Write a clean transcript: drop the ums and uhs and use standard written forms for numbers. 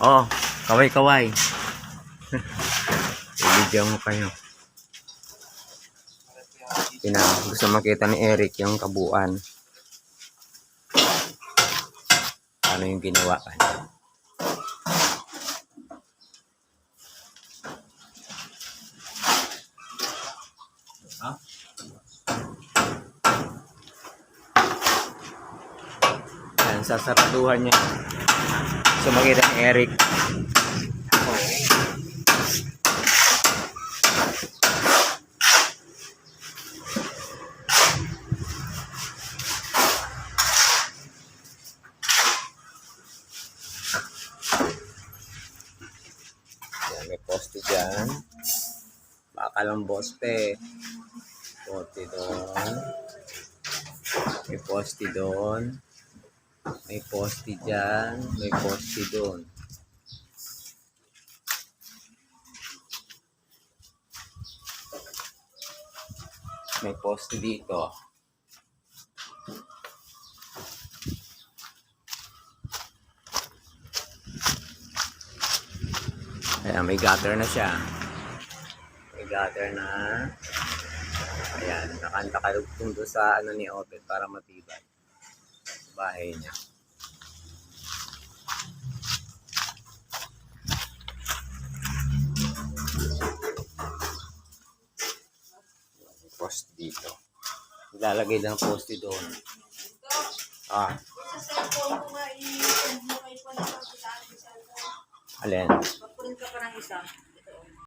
Oh, kaway-kaway. Ibigyan mo kayo. Gusto makita ni Eric yung kabuuan. Ano yung ginawa kanya. Huh? Yan, sasaraduhan niya. Gusto makita ni Eric. Yan, may poste dyan. Bakal ang poste. Poste doon. May poste doon. May poste dyan. May poste doon. May poste dito. Ayan, may gutter na siya. May gutter na. Ayan, nakakalugtong doon sa ano ni Obed para matibay. Bahay niya. Post dito. Ilalagay lang poste doon. Ah. Alin? Magprint ka pa ng isa.